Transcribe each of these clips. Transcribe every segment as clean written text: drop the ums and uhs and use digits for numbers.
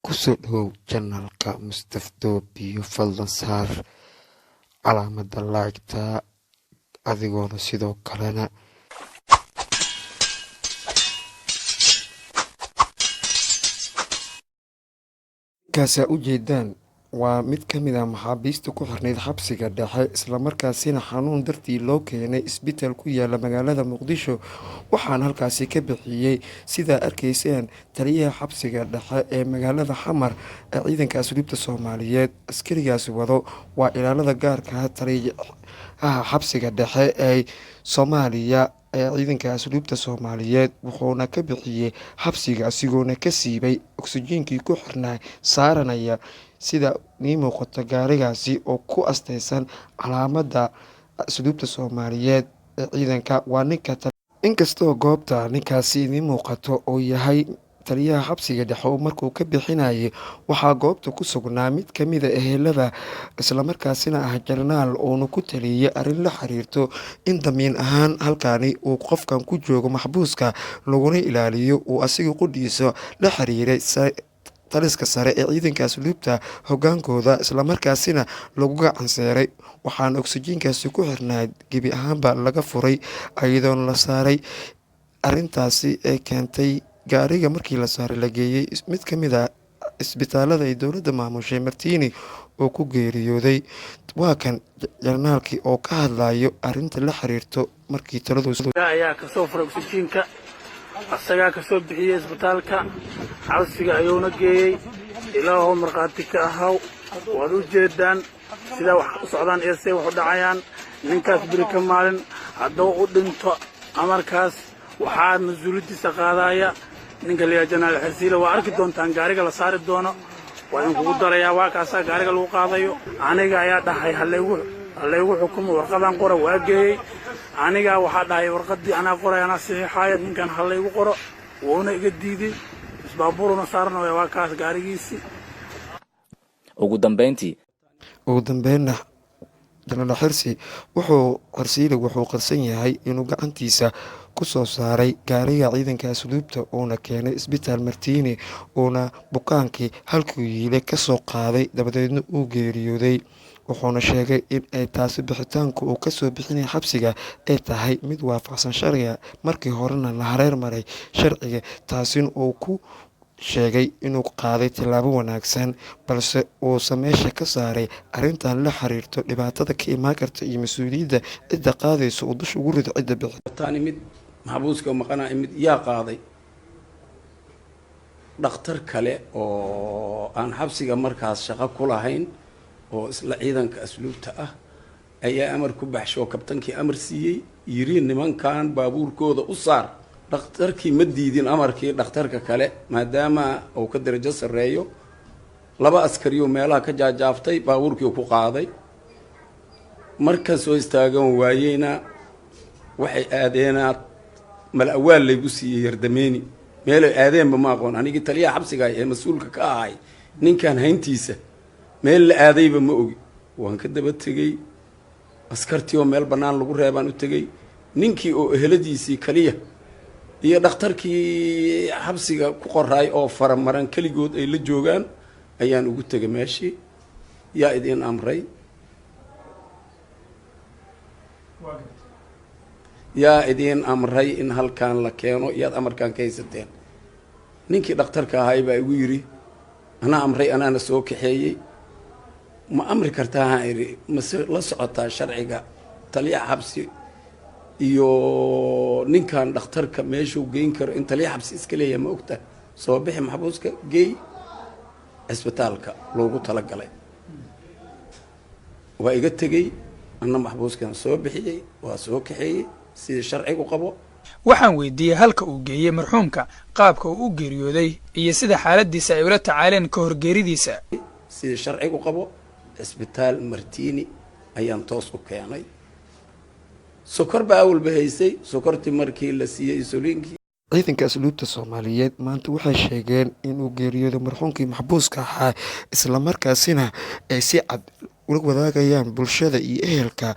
Ku soo dhawow janaalka Mustaf Doobiyo fadlan saar calaamadda like-ta adigoona sidoo kalena kaasaa u jeedaan waa mid ka mid ah maxaabiista ku xirnayd xabsiga dhexe islamarkaasina xanuun dartii loo keenay isbitaal ku yaala magaalada muqdisho waxaana halkaasi ka bixiyey sidaa arkayseen taliyaha xabsiga dhexe ee magaalada xamar ee ciidanka asluubta soomaaliyeed askarigaasi wado waa ilaalada gaarka taliyaha xabsiga dhexe ee soomaaliya ee ciidanka asluubta soomaaliyeed wuxuuna ka bixiyey xabsiga asigoona ka siibay oksijiinkii ku xirnaa saaranaya sida nii muuqato gaarigaasi oo ku asteysan calaamadda asluubta soomaaliyeed ee ciidanka waa inkastoo goobta ninkaasi idii muuqato oo yahay taliyaha xabsiga dhexe oo markuu ka bixinayay waxaa goobta ku sugnaa mid kamida ehelada islamarkaasina ah jarnaal uuna ku taliyey arrin la xiriirto in damiin ahaan halkaani uu qofkan ku joogo maxbuuska laguna ilaaliyo uu asiga qudhiisa la xiriiray taliska sare ee ciidanka asluubta hogaankooda islamarkaasina lagu gacanseeray waxaana oksijiinkaasi ku xirnaa gebi ahaanba laga furay iyadoona la saaray arintaasi ee keentay gaariga markii la saaray la geeyey mid ka mid a isbitaalada ay dowladda maamushay martiini oo ku geeriyooday waa kan jarnaalkii oo ka hadlayo arinta la xiriirto markii ayaa kasoo furay oksijiinka asagaa kasoo bixiyey isbitaalka xabsiga ayuuna geeyey ilaahoo markhaati ka ahaw waad u jeedaan sidaa wax u socdaan iyo siday wax u dhacayaan ninkaas beri ka maalin hadduu u dhinto amarkaas waxaa mas-uuliyaddiisa qaadaya ninka liyaa janaal xirsiile waa arki doontaan gaariga la saari doono waa idinkugu darayaa waa kaasaa gaariga lagu qaadayo aniga ayaa dhahay hallaygu xukumo warqadaan qora waa geeyey anigaa waxaa dhahay warqaddii anaa qoray anaa saxiixaaya ninkan hallaygu qoro wuuna iga diiday isbaabuuruna saarnaya waa kaas gaarigiisii ugu dambeynna janaal xirsiile wuxuu qarsan yahay inuu gacantiisa ku soo saaray gaariga ciidanka asluubta uuna keenay isbitaal martiini uuna bukaankii halkuu yiilay kasoo qaaday dabadeedna uu geeriyooday wuxuuna sheegay in ay taasi bixitaanku uu kasoo bixinaya xabsiga ay tahay mid waafaqsan sharciga markii horena la hareer maray sharciga taasina uu ku sheegay inuu qaaday tillaabo wanaagsan balse uusa meesha ka saaray arrintan la xiriirto dhibaatada ka imaan karta iyo mas-uuliyadda cidda qaadayso uu dusha ugu rido cidda mid maxbuuska maqanaa mid yaa qaaday dhakhtar kale oo aan xabsiga markaas shaqo ku lahayn oo isla ciidanka asluubta ah ayaa amar ku baxsho kabtankii amar siiyey yiri nimankan baabuurkooda u saar dhakhtarkii ma diidin amarkii dhakhtarka kale maadaama uu ka darajo sarreeyo laba askariyo meelaha ka jaajaaftay baabuurkii ku qaaday markan soo istaagan waayeyna waxay aadeenaa mal awaal laygu siiyey yardameeni meelay aadeenba ma aqoon anigii taliyaha xabsiga ee mas-uulka ka ahay ninkan hayntiisa meel la aadayba ma ogi waan ka daba tegey askartii oo meel bannaan lagu reebaan u tegey ninkii oo eheladiisii kaliya iyo dhakhtarkii xabsiga ku qoraay oo faramaran keligood ay la joogaan ayaan ugu tegay meeshii yaa idiin amray in halkaan la keeno iyaad amarkaan ka haysateen ninkii dhakhtarka ahay baa igu yidhi anaa amray anaana soo kaxeeyey ma amri kartaa haan idhi mase la socotaa sharciga taliya xabsi iyo ninkan dhakhtarka meeshuu geyn karo in taliya xabsi iska leeyahay ma ogta soo bixi maxbuuska geey cisbitaalka loogu talagalay waa iga tegey anna maxbuuskan soo bixiyey waa soo kaxeeyey sidii sharcigu qabo waxaan weydiiyey halka uu geeyey marxuumka qaabka uu u geeriyooday iyo sida xaaladiisa ay ula tacaaleen ka hor geeridiisa sidii sharcigu qabo cisbitaal martiini ayaan toos u keenay sokor baa awalba haysay sokortii markii la siiyey insuliinkii ciidanka asluubta soomaaliyeed maanta waxay sheegeen inuu geeriyooday marxuumkii maxbuuska ahaa islamarkaasina ay si cad ula wadaagayaan bulshada iyo ehelka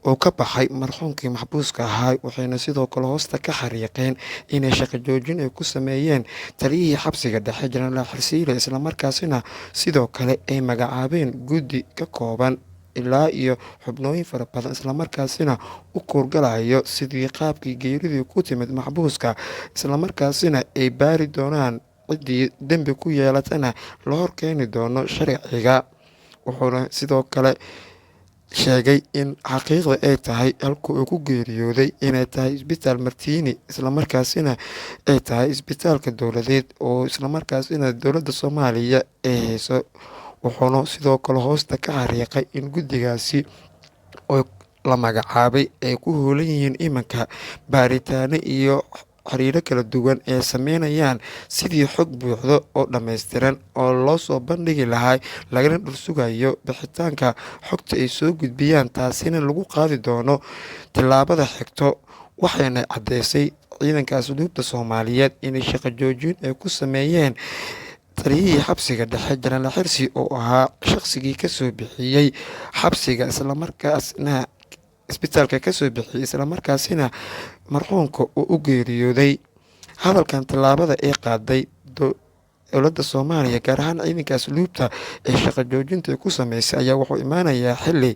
oo ka baxay marxuumkii maxbuuska ahaa, waxayna sidoo kale hoosta ka xariiqeen inay shaqo joojin ay ku sameeyeen taliyihii xabsiga dhexe jenaraal xirsiile, islamarkaasina sidoo kale ay magacaabeen guddi ka kooban ilaa iyo xubnooyin fara badan, islamarkaasina u kuurgalayo sidii qaabkii geeridii ku timid maxbuuska, islamarkaasina ay baari doonaan ciddii dembi ku yeelatana la horkeeni doono sharciga. wuxuuna sidoo kale sheegay in xaqiiqda ay tahay halku uu ku geeriyooday inay tahay isbitaal Martiini, islamarkaasina ay tahay isbitaalka dowladeed oo islamarkaasina dowladda Soomaaliya ay hayso. wuxuuna sidoo kale hoosta ka xariiqay in guddigaasi oo la magacaabay ay ku hoolan yihiin iminka baaritaano iyo xiriiro kala duwan ee sameynayaan sidii xog buuxdo oo dhammaystiran oo loo soo bandhigi lahaa, lagana dhursugayo bixitaanka xogta ay soo gudbiyaan, taasina lagu qaadi doono tillaabada xigto. waxayna caddeysay ciidanka asluubta Soomaaliyeed inay shaqo joojin ay ku sameeyeen taliyihii xabsiga dhexe jenaraal xirsi oo ahaa shaqsigii kasoo bixiyey xabsiga, islamarkaasna isbitaalka kasoo bixiyey, islamarkaasina marxuumka uu u geeriyooday. hadalkan tallaabada ay qaaday dowladda Soomaaliya gaar ahaan ciidanka asluubta ee shaqo joojinta ku sameysay ayaa wuxuu imaanayaa xilli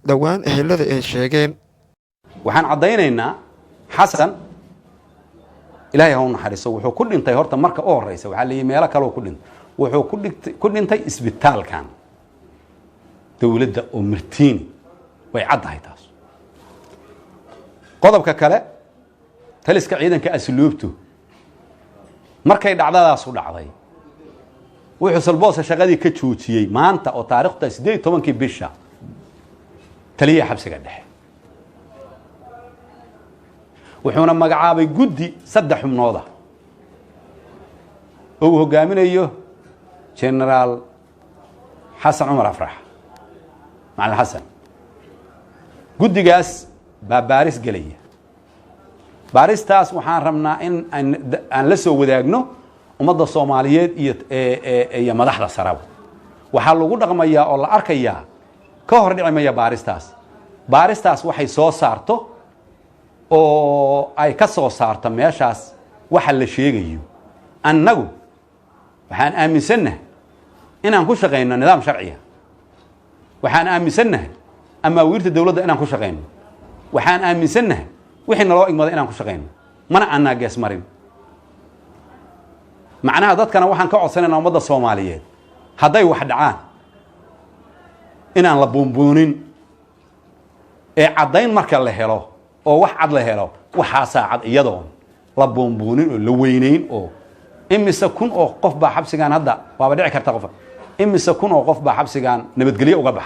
dhowaan ehelada ay sheegeen. waxaan caddaynaynaa xasan ilaahay ha u naxariiso wuxuu ku dhintay horta marka u horeysa waxaa leeyahay meelo kale ku dhintay wuxuu ku dhintay isbitaalkan dowladda oo Martiini way caddahay taas. qodobka kale taliska ciidanka asluubtu markay dhacdadaas u dhacday wuxuu salboos shaqadii ka joojiyay maanta oo taariikhda 18 bisha taliyaha xabsiga dhexe, wuxuuna magacaabay guddi 3 xubnood ah oo uu hogaaminayo jenaraal xasan cumar afrax macalin xasan. guddigaas baa baaris gelaya. baaristaas waxaan rabnaa in aan la soo wadaagno ummadda Soomaaliyeed iyo madaxda saraba. waxaa lagu dhaqmayaa oo la arkayaa ka hor dhicimaya baaristaas waxay soo saarto oo ay ka soo saarto meeshaas waxa la sheegayo. annagu waxaan aaminsanahay inaan ku shaqeyno nidaam sharciya, waxaan aaminsanahay amaawiirta dowladda inaan ku shaqeyno, waxaan aaminsanahay wixii naloo igmada inaan ku shaqeyno, mana aanaa gees marin. macnaha dadkana waxaan ka codsanaynaa ummadda Soomaaliyeed hadday wax dhacaan inaan la buunbuunin ee caddayn marka la helo oo wax cad la helo waxaasaa cad iyadoon la buunbuunin oo la weynayn. oo imise kun oo qof baa xabsigaan hadda waaba dhici karta qof imise kun oo qof baa xabsigaan nabadgelyo uga baxay.